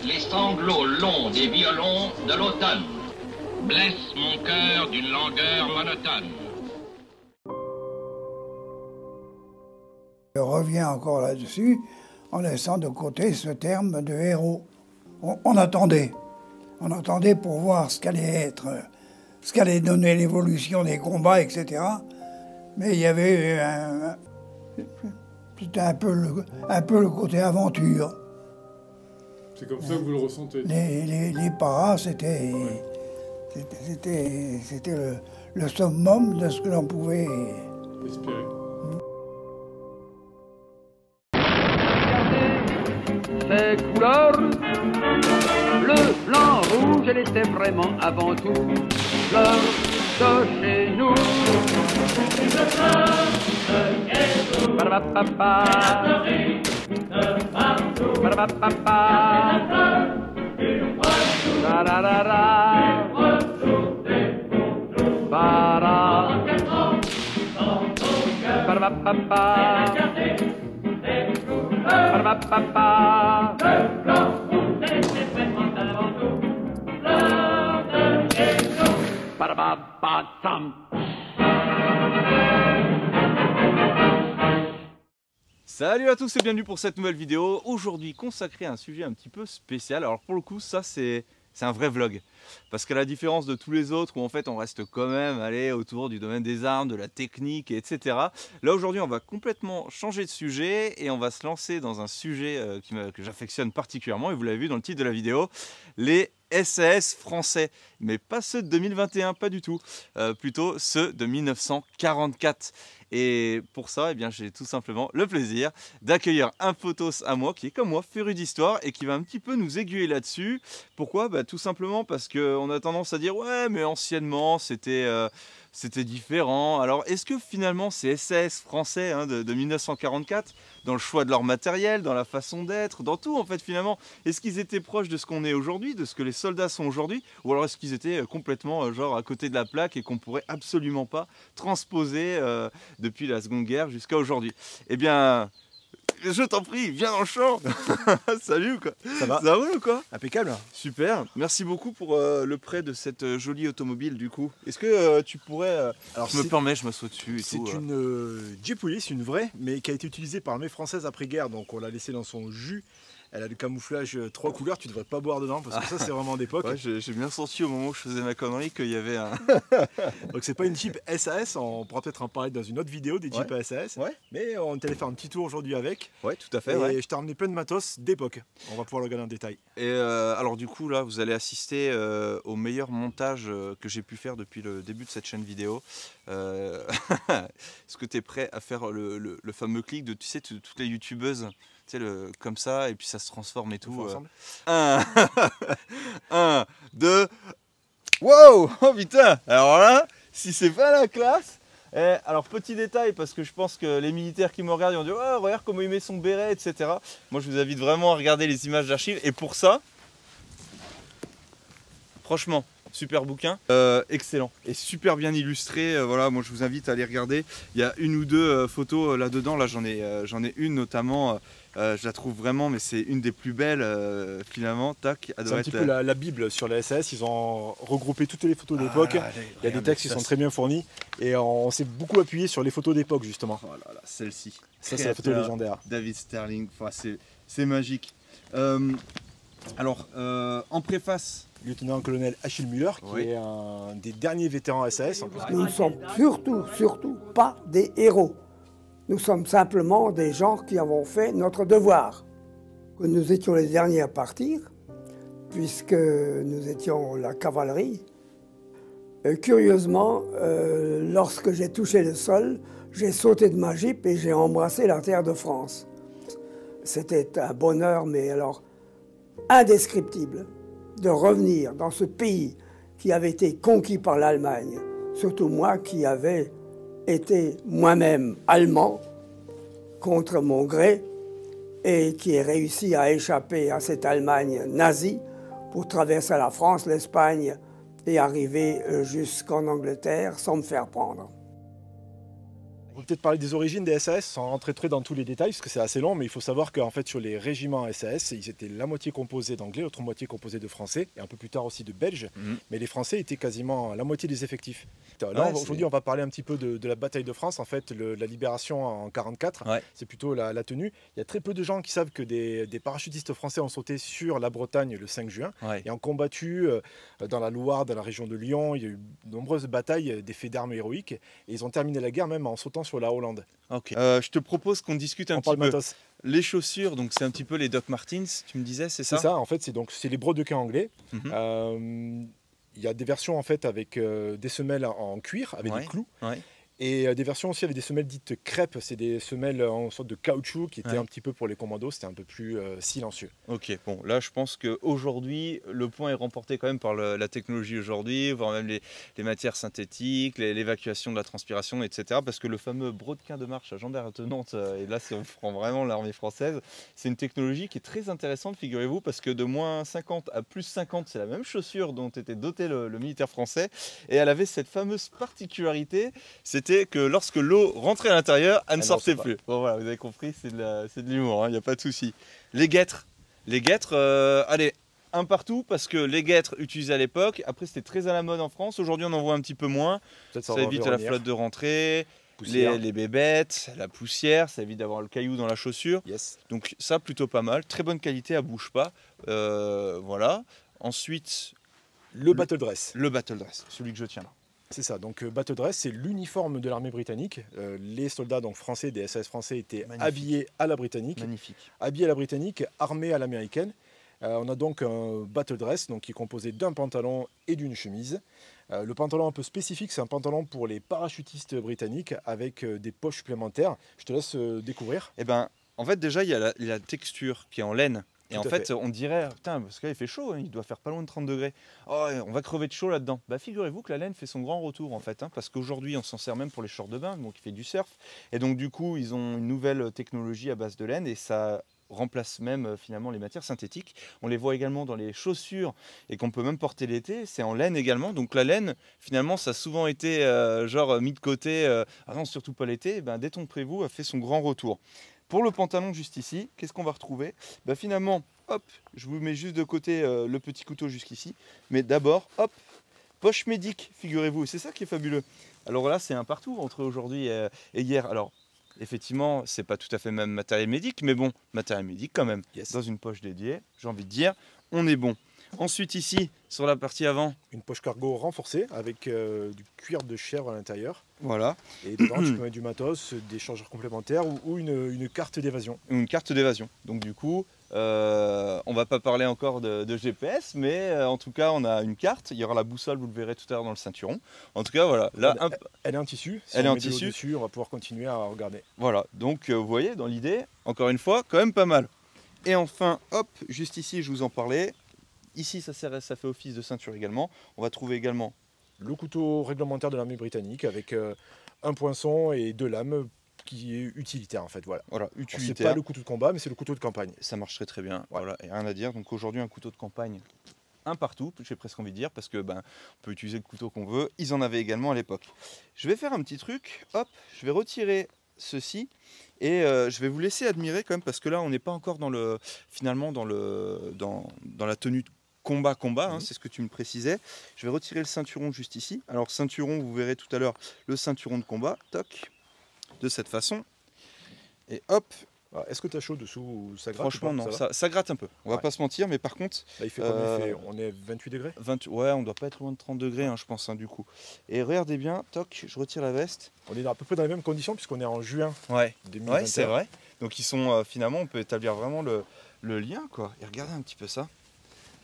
les sanglots longs des violons de l'automne blessent mon cœur d'une langueur monotone. Je reviens encore là-dessus en laissant de côté ce terme de héros. On attendait pour voir ce qu'allait être, ce qu'allait donner l'évolution des combats, etc. Mais il y avait c'était un peu le côté aventure. C'est comme ça que vous le ressentez? Les paras, c'était le summum de ce que l'on pouvait espérer. Ces couleurs, bleu, blanc, rouge, elle était vraiment avant tout fleur de chez nous. Ba-da-ba-ba-ba. Ba-da-ba-ba-ba. Da-da-da-da. Ba-da. Ba-da-ba-ba-ba. Salut à tous et bienvenue pour cette nouvelle vidéo, aujourd'hui consacrée à un sujet un petit peu spécial. Alors pour le coup ça c'est un vrai vlog, parce qu'à la différence de tous les autres où en fait on reste quand même autour du domaine des armes, de la technique, etc. Là aujourd'hui on va complètement changer de sujet et on va se lancer dans un sujet que j'affectionne particulièrement, et vous l'avez vu dans le titre de la vidéo, les SAS français, mais pas ceux de 2021, pas du tout, plutôt ceux de 1944. Et pour ça, eh bien, j'ai tout simplement le plaisir d'accueillir un potos à moi qui est comme moi, féru d'histoire et qui va un petit peu nous aiguiller là-dessus. Pourquoi? Tout simplement parce qu'on a tendance à dire ouais, mais anciennement c'était différent. Alors est-ce que finalement ces SAS français de 1944, dans le choix de leur matériel, dans la façon d'être, dans tout en fait finalement, est-ce qu'ils étaient proches de ce qu'on est aujourd'hui, de ce que les soldats sont aujourd'hui, ou alors est-ce qu'ils étaient complètement genre à côté de la plaque et qu'on pourrait absolument pas transposer depuis la Seconde Guerre jusqu'à aujourd'hui? Eh bien, je t'en prie, viens dans le champ. Salut quoi. Ça va? Ça roule ou quoi? Impeccable. Super, merci beaucoup pour le prêt de cette jolie automobile du coup. Est-ce que tu pourrais... Alors je me permets, je m'assois dessus et tout. C'est une Jeep Willys, une vraie, mais qui a été utilisée par l'armée française après-guerre, donc on l'a laissée dans son jus. Elle a du camouflage 3 couleurs, tu devrais pas boire dedans parce que ça c'est vraiment d'époque. Ouais, j'ai bien senti au moment où je faisais ma connerie qu'il y avait un... Donc c'est pas une Jeep SAS, on pourra peut-être en parler dans une autre vidéo des Jeep SAS. Ouais. Mais on est allé faire un petit tour aujourd'hui avec. Ouais, tout à fait. Et je t'ai ramené plein de matos d'époque. On va pouvoir le regarder en détail. Et alors du coup là, vous allez assister au meilleur montage que j'ai pu faire depuis le début de cette chaîne vidéo. Est-ce que tu es prêt à faire le fameux clic de, tu sais, toutes les youtubeuses? Tu sais, comme ça, et puis ça se transforme et tout. 1, 2... Wow! Oh putain! Alors là, si c'est pas la classe... alors petit détail, parce que je pense que les militaires qui me regardent ils vont dire oh, regarde comment il met son béret, etc. Moi je vous invite vraiment à regarder les images d'archives, et pour ça, franchement, super bouquin, excellent et super bien illustré. Voilà, moi je vous invite à aller regarder. Il y a une ou deux photos là-dedans. Là j'en ai une notamment. Je la trouve vraiment, mais c'est une des plus belles finalement. Tac, c'est un petit peu la Bible sur la SAS. Ils ont regroupé toutes les photos d'époque. Il y a des textes qui sont très bien fournis et on s'est beaucoup appuyé sur les photos d'époque justement. Oh là là, celle-ci. Ça c'est la photo légendaire. David Sterling. Enfin, c'est magique. Alors, en préface, lieutenant-colonel Achille Müller, qui est un des derniers vétérans SAS. Nous ne sommes surtout pas des héros. Nous sommes simplement des gens qui avons fait notre devoir. Que nous étions les derniers à partir, puisque nous étions la cavalerie. Curieusement, lorsque j'ai touché le sol, j'ai sauté de ma Jeep et j'ai embrassé la terre de France. C'était un bonheur, mais alors indescriptible, de revenir dans ce pays qui avait été conquis par l'Allemagne, surtout moi qui avais été moi-même allemand contre mon gré et qui ai réussi à échapper à cette Allemagne nazie pour traverser la France, l'Espagne et arriver jusqu'en Angleterre sans me faire prendre. On peut peut-être parler des origines des SAS sans rentrer très dans tous les détails parce que c'est assez long, mais il faut savoir qu'en fait sur les régiments SAS, ils étaient la moitié composés d'anglais, l'autre moitié composée de français et un peu plus tard aussi de belges, mais les français étaient quasiment la moitié des effectifs. Là aujourd'hui on va parler un petit peu de la bataille de France, en fait la libération en 1944, c'est plutôt la tenue. Il y a très peu de gens qui savent que des parachutistes français ont sauté sur la Bretagne le 5 juin et ont combattu dans la Loire, dans la région de Lyon. Il y a eu de nombreuses batailles, des faits d'armes héroïques et ils ont terminé la guerre même en sautant sur la Hollande. Ok. Je te propose qu'on discute un petit peu. Les chaussures, donc c'est un petit peu les Doc Martens, tu me disais, c'est ça? C'est ça, en fait, c'est les brodequins anglais. Il y a des versions en fait avec des semelles en cuir, avec des clous. Et des versions aussi avec des semelles dites crêpes, c'est des semelles en sorte de caoutchouc qui étaient un petit peu pour les commandos, c'était un peu plus silencieux. Ok, bon là je pense qu'aujourd'hui le point est remporté quand même par la technologie aujourd'hui, voire même les matières synthétiques, l'évacuation de la transpiration, etc. Parce que le fameux brodequin de marche à jambes attenantes, et là si on prend vraiment l'armée française, c'est une technologie qui est très intéressante, figurez-vous, parce que de moins 50 à plus 50, c'est la même chaussure dont était doté le militaire français, et elle avait cette fameuse particularité, c'était que lorsque l'eau rentrait à l'intérieur, elle ne sortait plus. Bon voilà, vous avez compris, c'est de l'humour, il n'y a pas de souci. Les guêtres, allez, un partout, parce que les guêtres utilisés à l'époque, après c'était très à la mode en France, aujourd'hui on en voit un petit peu moins, ça évite la flotte de rentrer, les bébêtes, la poussière, ça évite d'avoir le caillou dans la chaussure, donc ça plutôt pas mal, très bonne qualité, elle bouge pas, voilà. Ensuite, le battle dress. Le battle dress, celui que je tiens là. C'est ça, donc battle dress, c'est l'uniforme de l'armée britannique. Les soldats donc, français, des SAS français, étaient habillés à la britannique. Magnifique. Habillés à la britannique, armés à l'américaine. On a donc un battle dress donc, qui est composé d'un pantalon et d'une chemise. Le pantalon un peu spécifique, c'est un pantalon pour les parachutistes britanniques avec des poches supplémentaires. Je te laisse découvrir. Eh ben, en fait, déjà, il y a la texture qui est en laine. Et en fait, on dirait, putain, parce qu'il fait chaud, hein, il doit faire pas loin de 30 degrés. Oh, on va crever de chaud là-dedans. Bah, figurez-vous que la laine fait son grand retour, en fait, hein, parce qu'aujourd'hui, on s'en sert même pour les shorts de bain, donc il fait du surf. Et donc, du coup, ils ont une nouvelle technologie à base de laine et ça remplace même finalement les matières synthétiques. On les voit également dans les chaussures et qu'on peut même porter l'été, c'est en laine également. Donc la laine, finalement, ça a souvent été genre mis de côté, ah non, surtout pas l'été. Ben, détromperez-vous, a fait son grand retour. Pour le pantalon juste ici, qu'est-ce qu'on va retrouver? Ben, finalement, hop, je vous mets juste de côté le petit couteau jusqu'ici. Mais d'abord, hop, poche médic, figurez-vous. C'est ça qui est fabuleux. Alors là, c'est un partout entre aujourd'hui et hier. Alors, effectivement, c'est pas tout à fait même matériel médic, mais bon, matériel médic quand même. Dans une poche dédiée, j'ai envie de dire, on est bon. Ensuite ici, sur la partie avant, une poche cargo renforcée avec du cuir de chèvre à l'intérieur. Voilà. Et dedans, tu peux mettre du matos, des chargeurs complémentaires ou une carte d'évasion. Une carte d'évasion. Donc du coup, on va pas parler encore de GPS, mais en tout cas, on a une carte. Il y aura la boussole, vous le verrez tout à l'heure dans le ceinturon. En tout cas, voilà. Là, elle est en tissu. Si elle est on en met de l'eau tissu. dessus, on va pouvoir continuer à regarder. Voilà. Donc vous voyez, dans l'idée, encore une fois, quand même pas mal. Et enfin, hop, juste ici, je vous en parlais. Ici, ça fait office de ceinture également. On va trouver également le couteau réglementaire de l'armée britannique avec un poinçon et deux lames qui est utilitaire en fait. Voilà, utilitaire. C'est pas le couteau de combat, mais c'est le couteau de campagne. Ça marche très bien. Voilà, et rien à dire. Donc aujourd'hui, un couteau de campagne, un partout, j'ai presque envie de dire, parce que on peut utiliser le couteau qu'on veut. Ils en avaient également à l'époque. Je vais faire un petit truc. Hop, je vais retirer ceci. Et je vais vous laisser admirer quand même, parce que là, on n'est pas encore dans la tenue de combat, hein, c'est ce que tu me précisais. Je vais retirer le ceinturon juste ici. Alors ceinturon, vous verrez tout à l'heure le ceinturon de combat, toc, de cette façon. Et hop. Est-ce que tu as chaud dessous ou ça gratte? Franchement non, ça gratte un peu. On va pas se mentir, mais par contre... Là il fait combien il fait on est 28 degrés 20, ouais, on doit pas être loin de 30 degrés, hein, je pense, hein, du coup. Et regardez bien, toc, je retire la veste. On est à peu près dans les mêmes conditions puisqu'on est en juin 2021. Ouais, c'est vrai. Donc ils sont, finalement, on peut établir vraiment le lien, quoi. Et regardez un petit peu ça.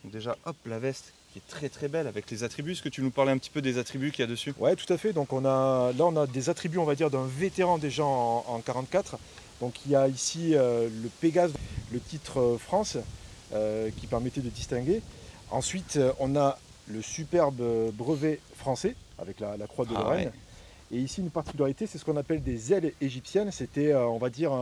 Donc déjà, hop, la veste qui est très très belle avec les attributs. Est-ce que tu nous parlais un petit peu des attributs qu'il y a dessus? Ouais, tout à fait. Donc on a des attributs, on va dire, d'un vétéran déjà en 44. Donc il y a ici le Pégase, le titre France, qui permettait de distinguer. Ensuite, on a le superbe brevet français avec la croix de Lorraine. Ouais. Et ici, une particularité, c'est ce qu'on appelle des ailes égyptiennes. C'était, on va dire,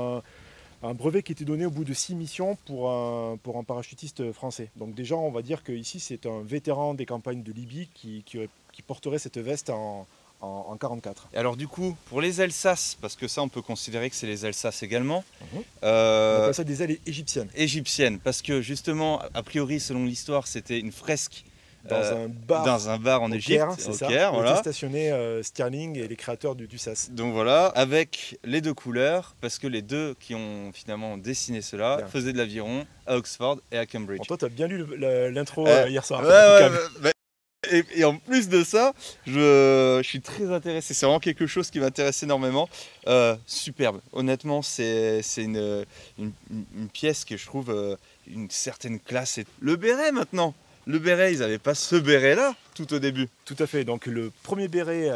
un brevet qui était donné au bout de 6 missions pour un parachutiste français. Donc déjà, on va dire qu'ici, c'est un vétéran des campagnes de Libye qui porterait cette veste en en 44. Et alors du coup, pour les Alsaces, parce que ça on peut considérer que c'est les Alsaces également, On appelle ça des ailes égyptiennes. égyptiennes, parce que justement, a priori, selon l'histoire, c'était une fresque Dans un bar en au Égypte, Caire, c'est au ça. Caire, Où voilà. étaient stationnés Stirling et les créateurs du SAS. Donc voilà, avec les deux couleurs, parce que les deux qui ont finalement dessiné cela Bien. faisaient de l'aviron à Oxford et à Cambridge. Bon, toi, tu as bien lu l'intro hier soir. Et en plus de ça, je suis très intéressé. C'est vraiment quelque chose qui m'intéresse énormément. Superbe. Honnêtement, c'est une pièce que je trouve une certaine classe. Et le béret maintenant. Le béret, ils n'avaient pas ce béret-là tout au début. Tout à fait. Donc le premier béret,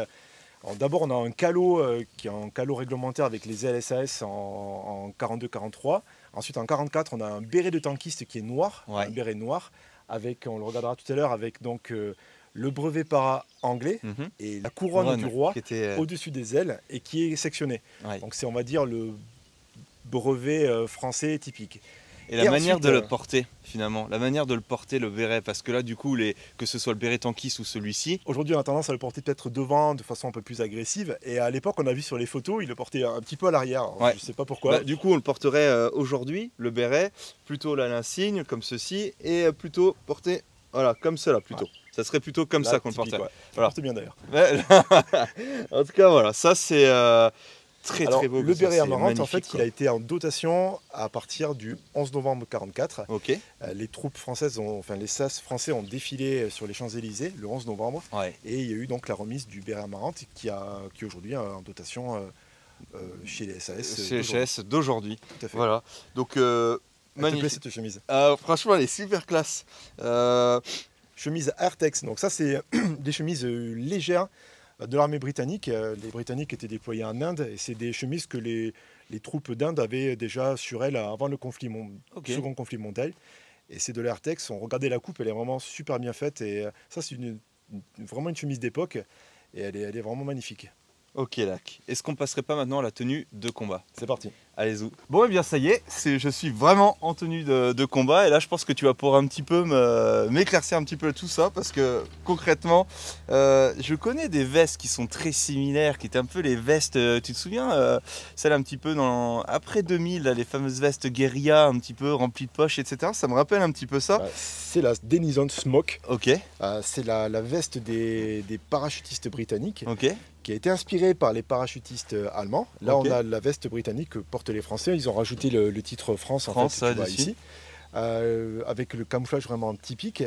d'abord on a un calot qui est un calot réglementaire avec les ailes SAS en 42-43. Ensuite en 44, on a un béret de tankiste qui est noir, Ouais. un béret noir, avec, on le regardera tout à l'heure, avec donc le brevet para anglais et la couronne du roi qui était, au-dessus des ailes et qui est sectionné. ouais. Donc c'est, on va dire, le brevet français typique. Et la Et manière ensuite, de le porter, finalement, la manière de le porter, le béret, parce que là, du coup, que ce soit le béret tankiste ou celui-ci, Aujourd'hui, on a tendance à le porter peut-être devant de façon un peu plus agressive. Et à l'époque, on a vu sur les photos, il le portait un petit peu à l'arrière. Alors, Ouais. je ne sais pas pourquoi. bah, du coup, on le porterait aujourd'hui, le béret, plutôt là, l'insigne, comme ceci, et plutôt porté, voilà, comme cela, plutôt. Ça serait plutôt comme Là, ça qu'on le typique, porterait. ouais. Voilà. Porte bien d'ailleurs. Ouais. En tout cas, voilà, ça c'est très Alors, très beau. le ça, béret c'est amarante, en magnifique, fait, quoi. il a été en dotation à partir du 11 novembre 1944. Ok. Les troupes françaises, enfin les SAS français ont défilé sur les Champs-Élysées le 11 novembre. Ouais. Et il y a eu donc la remise du béret amarante qui est aujourd'hui en dotation chez les SAS. C'est le d'aujourd'hui. HS d'aujourd'hui. Tout à fait. Voilà. Donc, Elle te plaît magnifique. cette chemise? Franchement, elle est super classe. Chemise Artex, donc ça c'est des chemises légères de l'armée britannique. Les Britanniques étaient déployés en Inde et c'est des chemises que les troupes d'Inde avaient déjà sur elles avant le Ok. second conflit mondial. Et c'est de l'Artex, on regardait la coupe, elle est vraiment super bien faite et ça c'est vraiment une chemise d'époque et elle est vraiment magnifique. Ok, Lac. Est-ce qu'on passerait pas maintenant à la tenue de combat? C'est parti. Allez-y. Bon, et bien ça y est, je suis vraiment en tenue de combat et là je pense que tu vas pouvoir un petit peu m'éclaircir un petit peu tout ça parce que concrètement, je connais des vestes qui sont très similaires, qui étaient un peu les vestes, tu te souviens, celles un petit peu après 2000, là, les fameuses vestes guérilla un petit peu remplies de poches, etc. Ça me rappelle un petit peu ça. C'est la Denison Smoke, Ok, c'est la veste des parachutistes britanniques. ok, Qui a été inspiré par les parachutistes allemands. Là, Ok. on a la veste britannique que portent les Français. Ils ont rajouté le titre France, en France, fait, ouais, tu vois, dessus. ici, avec le camouflage vraiment typique.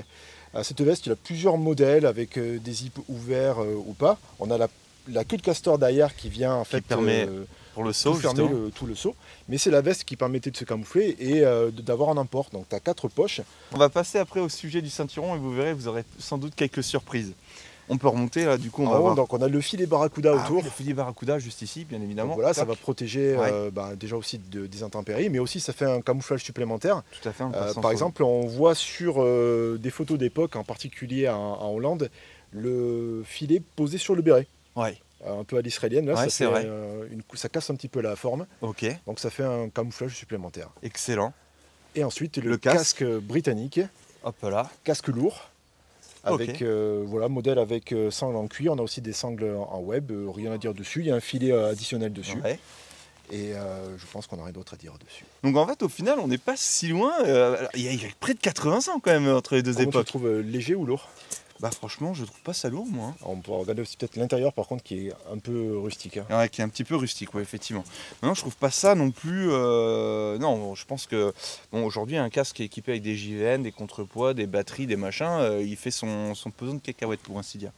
Cette veste, il y a plusieurs modèles avec des zips ouverts ou pas. On a la queue de castor derrière qui vient en fait permet pour le saut, tout fermer justement. tout le saut. Mais c'est la veste qui permettait de se camoufler et d'avoir un emport. Donc tu as 4 poches. On va passer après au sujet du ceinturon et vous verrez, vous aurez sans doute quelques surprises. On peut remonter là, du coup on En va haut, voir. donc on a le filet barracuda Ah autour. oui, le filet barracuda juste ici, bien évidemment. Donc voilà, ça Tac. va protéger Ouais. déjà aussi des intempéries, mais aussi ça fait un camouflage supplémentaire. Tout à fait. en passant Par sur- exemple, on voit sur des photos d'époque, en particulier en Hollande, le filet posé sur le béret. Ouais, Un peu à l'israélienne, là, Ouais, ça, c'est fait, vrai. ça casse un petit peu la forme, ok, donc ça fait un camouflage supplémentaire. excellent. Et ensuite, le Le casque. casque britannique, Hop là. casque lourd, avec Ok. voilà, modèle avec sangle en cuir. On a aussi des sangles en web, rien à dire dessus. Il y a un filet additionnel dessus. Ouais. Et je pense qu'on n'a rien d'autre à dire dessus. Donc en fait, au final, on n'est pas si loin. Il y a près de 80 ans quand même entre les deux Comment tu le époques. trouves léger ou lourd? Bah franchement, je trouve pas ça lourd, moi. hein. On pourra regarder aussi peut-être l'intérieur, par contre, qui est un peu rustique. Hein. Ouais, qui est un petit peu rustique, ouais, effectivement. Non, je trouve pas ça non plus. Non, je pense que bon, aujourd'hui, un casque est équipé avec des JVN, des contrepoids, des batteries, des machins. Il fait son pesant de cacahuètes, pour ainsi dire.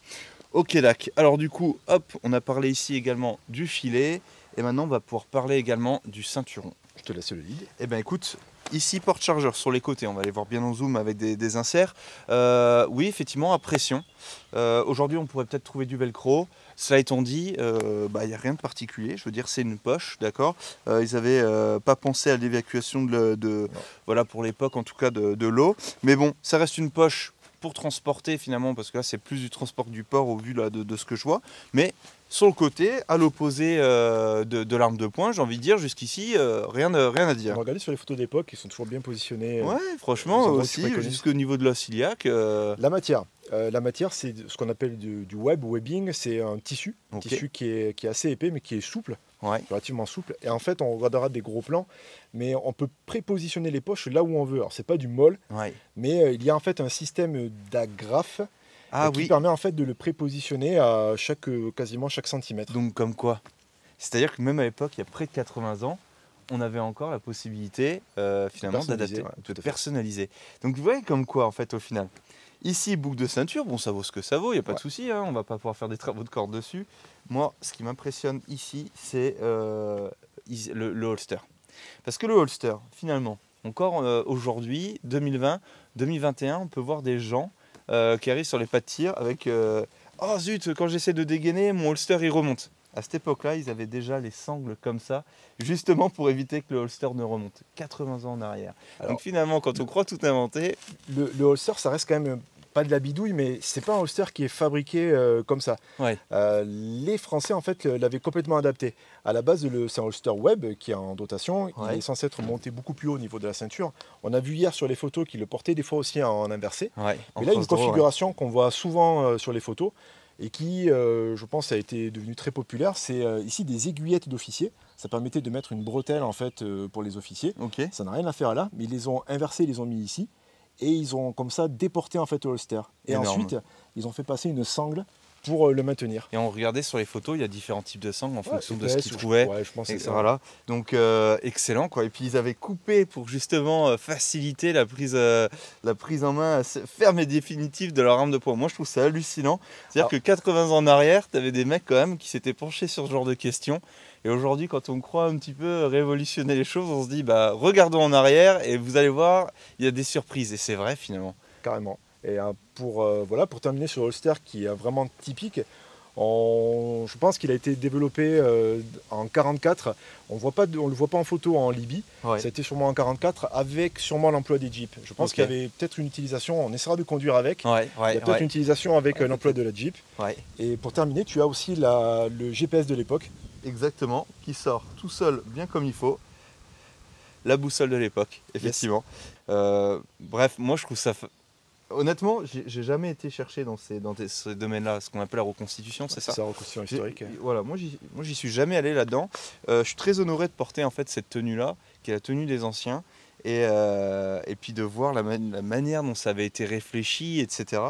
Ok, Lac. Alors du coup, hop, on a parlé ici également du filet. Et maintenant, on va pouvoir parler également du ceinturon. Je te laisse le lead. Eh bien écoute, ici porte-chargeur sur les côtés, on va aller voir bien en zoom avec des inserts. Oui, effectivement, à pression. Aujourd'hui, on pourrait peut-être trouver du velcro. Cela étant dit, il n'y a rien de particulier. Je veux dire, c'est une poche, d'accord. Ils n'avaient pas pensé à l'évacuation voilà, pour l'époque, en tout cas, de l'eau. Mais bon, ça reste une poche pour transporter finalement, parce que là, c'est plus du transport du port au vu là, de ce que je vois. Mais sur le côté, à l'opposé de l'arme de poing, j'ai envie de dire, jusqu'ici, rien à On dire. va regarder sur les photos d'époque, ils sont toujours bien positionnés. Ouais, les franchement, endroits aussi, qui préconisent. jusqu'au niveau de l'os iliaque. La matière. La matière, c'est ce qu'on appelle du webbing, c'est un tissu, qui est assez épais mais qui est souple, relativement souple. Et en fait, on regardera des gros plans, mais on peut prépositionner les poches là où on veut. Alors, c'est pas du molle, mais il y a en fait un système d'agrafe qui permet en fait de le prépositionner à quasiment chaque centimètre. Donc comme quoi? C'est-à-dire que même à l'époque, il y a près de 80 ans, on avait encore la possibilité finalement d'adapter, de personnaliser. Donc vous voyez comme quoi en fait au final. Ici, boucle de ceinture, bon ça vaut ce que ça vaut, il n'y a pas de souci, hein, on ne va pas pouvoir faire des travaux de corde dessus. Moi, ce qui m'impressionne ici, c'est le holster. Parce que le holster, finalement, encore aujourd'hui, 2020, 2021, on peut voir des gens qui arrivent sur les pas de tir avec oh zut, quand j'essaie de dégainer, mon holster il remonte. À cette époque-là, ils avaient déjà les sangles comme ça, justement pour éviter que le holster ne remonte. 80 ans en arrière. Alors, donc finalement, quand on croit tout inventer... Le holster, ça reste quand même pas de la bidouille, mais c'est pas un holster qui est fabriqué comme ça. Les Français, en fait, l'avaient complètement adapté. À la base, c'est un holster web qui est en dotation. Il est censé être monté beaucoup plus haut au niveau de la ceinture. On a vu hier sur les photos qu'il le portait des fois aussi en inversé. Mais là, il y a une configuration qu'on voit souvent sur les photos, et qui, je pense, a été devenu très populaire. C'est ici des aiguillettes d'officiers. Ça permettait de mettre une bretelle en fait pour les officiers. Ça n'a rien à faire là, mais ils les ont inversés, ils les ont mis ici, et ils ont comme ça déporté en fait le holster. Et ensuite, ils ont fait passer une sangle pour le maintenir. Et on regardait sur les photos, il y a différents types de sangles en fonction de ce qu'ils trouvaient. Je pense que c'est voilà. Donc excellent quoi. Et puis ils avaient coupé pour justement faciliter la prise en main ferme et définitive de leur arme de poing. Moi je trouve ça hallucinant. C'est-à-dire que 80 ans en arrière, tu avais des mecs quand même qui s'étaient penchés sur ce genre de questions. Et aujourd'hui, quand on croit un petit peu révolutionner les choses, on se dit bah regardons en arrière et vous allez voir, il y a des surprises. Et c'est vrai finalement. Carrément. Et pour terminer sur le holster qui est vraiment typique, je pense qu'il a été développé en 1944. On ne le voit pas en photo en Libye. Ça a été sûrement en 1944 avec sûrement l'emploi des jeeps. Je pense qu'il y avait peut-être une utilisation, on essaiera de conduire avec. Il y a peut-être une utilisation avec l'emploi de la Jeep. Et pour terminer, tu as aussi le GPS de l'époque. Exactement, qui sort tout seul, bien comme il faut. La boussole de l'époque, effectivement. Bref, moi je trouve ça... Honnêtement, j'ai jamais été chercher dans ces domaines-là, ce qu'on appelle la reconstitution, c'est ça? C'est la reconstitution historique. Voilà, moi j'y suis jamais allé là-dedans. Je suis très honoré de porter en fait cette tenue-là, qui est la tenue des anciens, et puis de voir la manière dont ça avait été réfléchi, etc.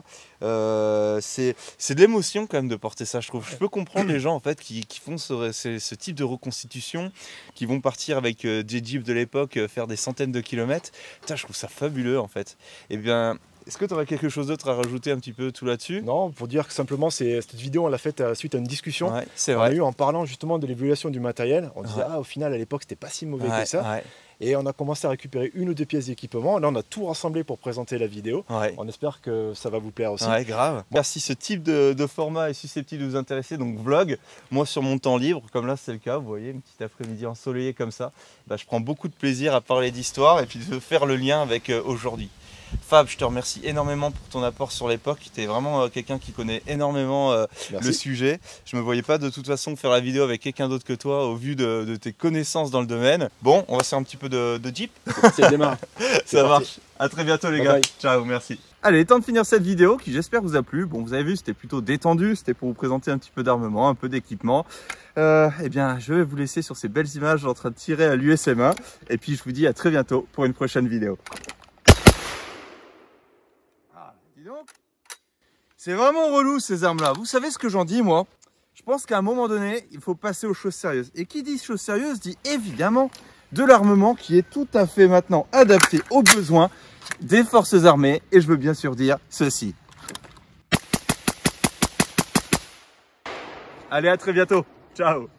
C'est de l'émotion quand même de porter ça, je trouve. Je peux comprendre les gens en fait qui font ce type de reconstitution, qui vont partir avec des jeeps de l'époque, faire des centaines de kilomètres. Putain, je trouve ça fabuleux en fait. Eh bien, est-ce que tu aurais quelque chose d'autre à rajouter un petit peu tout là-dessus? Non, pour dire que simplement, cette vidéo, on l'a faite suite à une discussion. C'est vrai. On a eu en parlant justement de l'évaluation du matériel. On disait, au final, à l'époque, c'était pas si mauvais que ça. Et on a commencé à récupérer une ou deux pièces d'équipement. Là, on a tout rassemblé pour présenter la vidéo. On espère que ça va vous plaire aussi. Grave. Merci, ce type de format est susceptible de vous intéresser, donc vlog. Moi, sur mon temps libre, comme là, c'est le cas, vous voyez, une petite après-midi ensoleillée comme ça, je prends beaucoup de plaisir à parler d'histoire et puis de faire le lien avec aujourd'hui. Fab, je te remercie énormément pour ton apport sur l'époque. Tu es vraiment quelqu'un qui connaît énormément le sujet. Je ne me voyais pas de toute façon faire la vidéo avec quelqu'un d'autre que toi au vu de tes connaissances dans le domaine. Bon, on va faire un petit peu de Jeep. C'est le démarre. Ça marche. À très bientôt les gars. Bye. Ciao, merci. Allez, temps de finir cette vidéo qui j'espère vous a plu. Bon, vous avez vu, c'était plutôt détendu. C'était pour vous présenter un petit peu d'armement, un peu d'équipement. Eh bien, je vais vous laisser sur ces belles images en train de tirer à l'USM1. Et puis, je vous dis à très bientôt pour une prochaine vidéo. C'est vraiment relou ces armes-là. Vous savez ce que j'en dis, moi? Je pense qu'à un moment donné, il faut passer aux choses sérieuses. Et qui dit choses sérieuses dit évidemment de l'armement qui est tout à fait maintenant adapté aux besoins des forces armées. Et je veux bien sûr dire ceci. Allez, à très bientôt. Ciao.